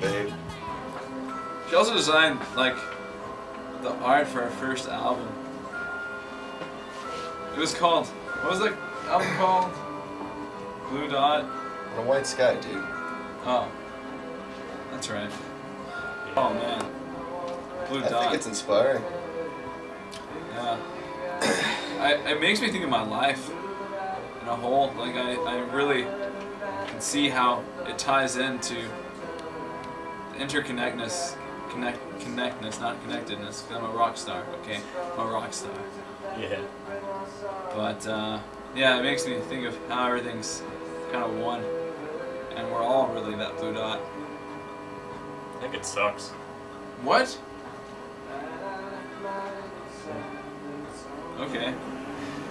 babe. She also designed, like, the art for her first album. It was called, what was the album called? Blue Dot? On a white sky, dude. Oh. That's right. Oh man. Blue Dot. I think it's inspiring. Yeah. It makes me think of my life in a whole. Like, I really can see how it ties into interconnectedness, connectedness, not connectedness, because I'm a rock star, okay? I'm a rock star. Yeah. But, yeah, it makes me think of how everything's kind of one, and we're all really that blue dot. I think it sucks. What? Okay.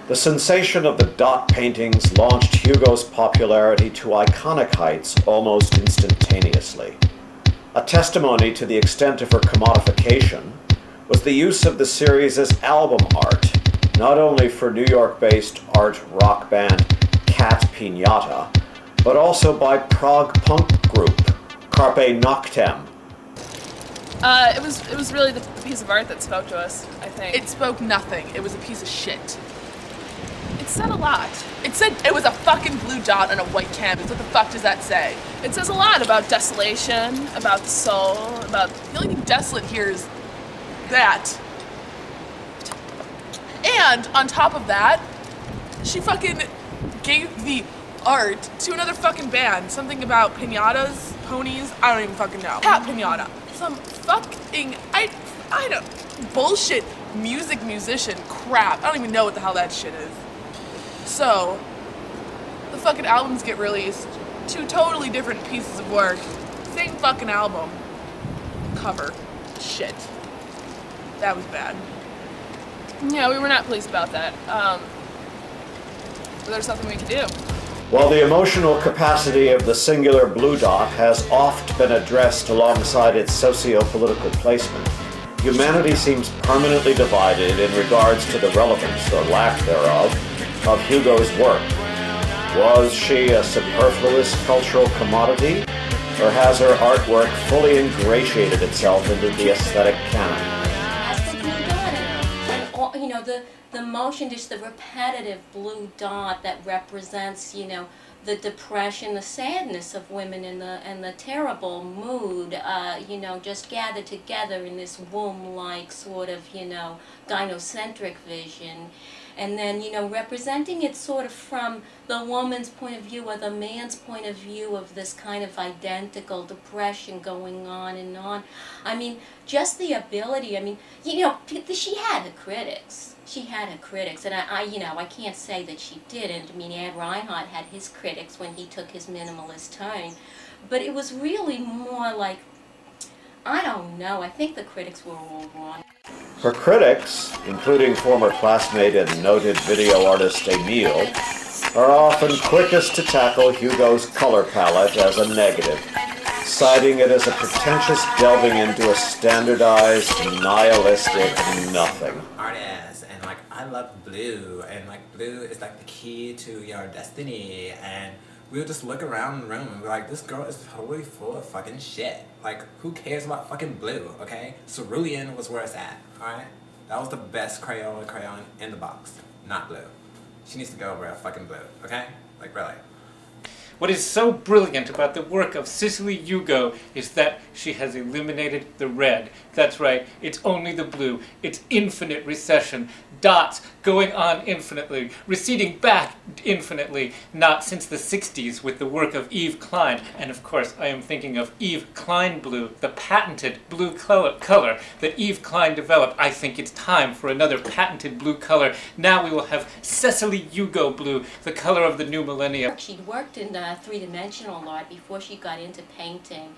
The sensation of the dot paintings launched Hugo's popularity to iconic heights almost instantaneously. A testimony to the extent of her commodification was the use of the series as album art, not only for New York-based art rock band Cat Pinata, but also by prog punk group Carpe Noctem. It was really the piece of art that spoke to us, I think. It spoke nothing. It was a piece of shit. It said a lot. It said it was a fucking blue dot on a white canvas. What the fuck does that say? It says a lot about desolation, about the soul, about... The only thing desolate here is that. And on top of that, she fucking gave the art to another fucking band. Something about pinatas, ponies, I don't even fucking know. Cat Pinata. Some fucking, I don't, bullshit musician crap. I don't even know what the hell that shit is. So, the fucking albums get released. Two totally different pieces of work. Same fucking album. Cover. Shit. That was bad. Yeah, we were not pleased about that. But there's something we can do. While the emotional capacity of the singular blue dot has oft been addressed alongside its socio-political placement, humanity seems permanently divided in regards to the relevance, or lack thereof, of Hugo's work. Was she a superfluous cultural commodity, or has her artwork fully ingratiated itself into the aesthetic canon? You know, the motion, just the repetitive blue dot that represents, you know, the depression, the sadness of women and the terrible mood, you know, just gathered together in this womb-like sort of, you know, gynocentric vision. And then, you know, representing it sort of from the woman's point of view or the man's point of view of this kind of identical depression going on and on. I mean, just the ability, I mean, you know, she had her critics. She had her critics, and you know, I can't say that she didn't. I mean, Ed Reinhardt had his critics when he took his minimalist turn. But it was really more like, I don't know, I think the critics were all wrong. Her critics, including former classmate and noted video artist Emile, are often quickest to tackle Hugo's color palette as a negative, citing it as a pretentious delving into a standardized, nihilistic nothing. Artists, and like, I love blue, and like, blue is like the key to your destiny, and we would just look around the room and be like, this girl is totally full of fucking shit. Like, who cares about fucking blue, okay? Cerulean was where it's at, alright? That was the best crayon in the box, not blue. She needs to go over a fucking blue, okay? Like, really. What is so brilliant about the work of Sisley Hugo is that she has eliminated the red. That's right, it's only the blue. It's infinite recession. Dots going on infinitely, receding back infinitely, not since the 60s with the work of Yves Klein. And of course, I am thinking of Yves Klein blue, the patented blue color that Yves Klein developed. I think it's time for another patented blue color. Now we will have Sisley Hugo blue, the color of the new millennium. She'd worked in three-dimensional art before she got into painting.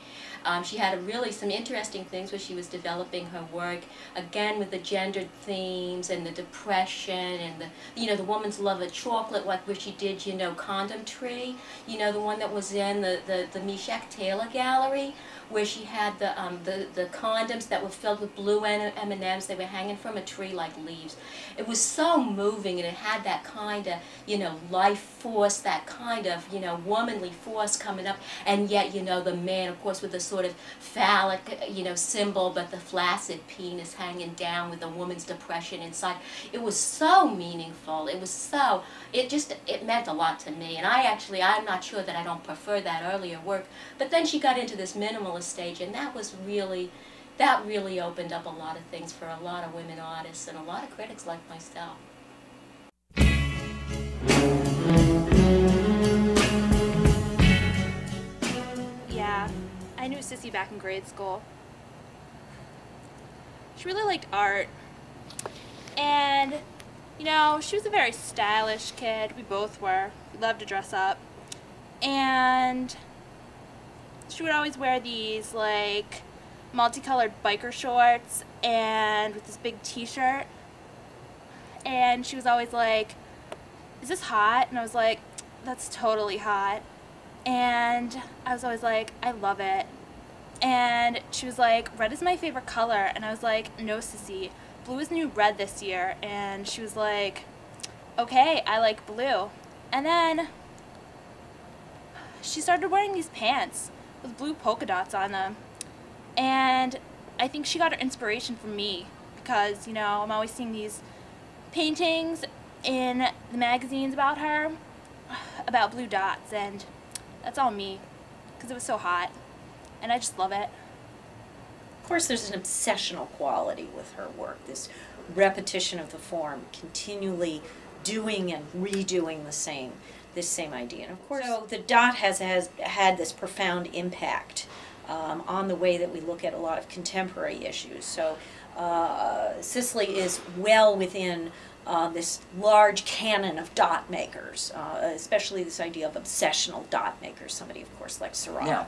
She had really some interesting things where she was developing her work, again with the gendered themes and the depression and the, you know, the woman's love of chocolate, like where she did, you know, Condom Tree, you know, the one that was in the Meshach Taylor Gallery. where she had the condoms that were filled with blue M&Ms. They were hanging from a tree like leaves. It was so moving, and it had that kind of, you know, life force, that kind of, you know, womanly force coming up, and yet, you know, the man, of course, with the sort of phallic, you know, symbol, but the flaccid penis hanging down with a woman's depression inside. It was so meaningful. It was so, it meant a lot to me. And I'm not sure that I don't prefer that earlier work. But then she got into this minimalist stage, and that really opened up a lot of things for a lot of women artists and a lot of critics like myself. Yeah, I knew Sissy back in grade school. She really liked art. And, you know, she was a very stylish kid. We both were. We loved to dress up. And she would always wear these, like, multicolored biker shorts and with this big t-shirt. And she was always like, "Is this hot?" And I was like, "That's totally hot." And I was always like, "I love it." And she was like, "Red is my favorite color." And I was like, "No, sissy, blue is the new red this year." And she was like, "Okay, I like blue." And then she started wearing these pants with blue polka dots on them. And I think she got her inspiration from me because, you know, I'm always seeing these paintings in the magazines about her, about blue dots, and that's all me because it was so hot. And I just love it. Of course, there's an obsessional quality with her work, this repetition of the form, continually doing and redoing this same idea. And of course, so the dot has had this profound impact on the way that we look at a lot of contemporary issues. So Sisley is well within this large canon of dot makers, especially this idea of obsessional dot makers, somebody, of course, like Seurat. Now,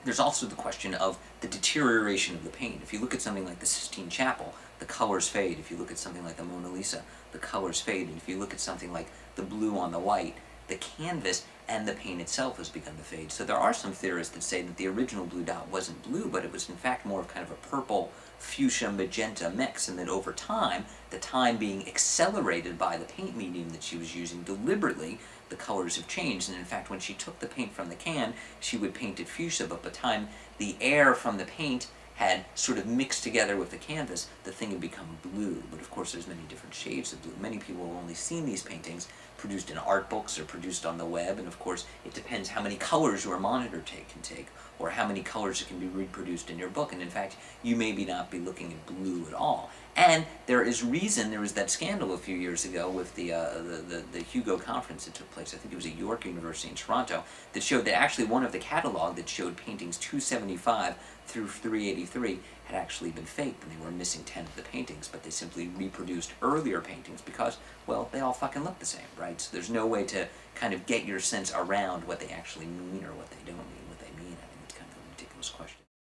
there's also the question of the deterioration of the paint. If you look at something like the Sistine Chapel, the colors fade. If you look at something like the Mona Lisa, the colors fade. And if you look at something like the blue on the white, the canvas and the paint itself has begun to fade. So there are some theorists that say that the original blue dot wasn't blue, but it was in fact more of kind of a purple, fuchsia, magenta mix, and that over time, the time being accelerated by the paint medium that she was using deliberately, the colors have changed. And in fact, when she took the paint from the can, she would paint it fuchsia, but by the time the air from the paint had sort of mixed together with the canvas, the thing had become blue. But of course, there's many different shades of blue. Many people have only seen these paintings produced in art books or produced on the web, and of course, it depends how many colors your monitor can take, or how many colors can be reproduced in your book. And in fact, you may not be looking at blue at all. And there is reason. There was that scandal a few years ago with the Hugo conference that took place. I think it was at York University in Toronto, that showed that actually one of the catalog that showed paintings 275 through 383 had actually been faked, and they were missing 10 of the paintings, but they simply reproduced earlier paintings because, well, they all fucking look the same, right? So there's no way to kind of get your sense around what they actually mean or what they don't mean. What they mean, I think it's kind of a ridiculous question.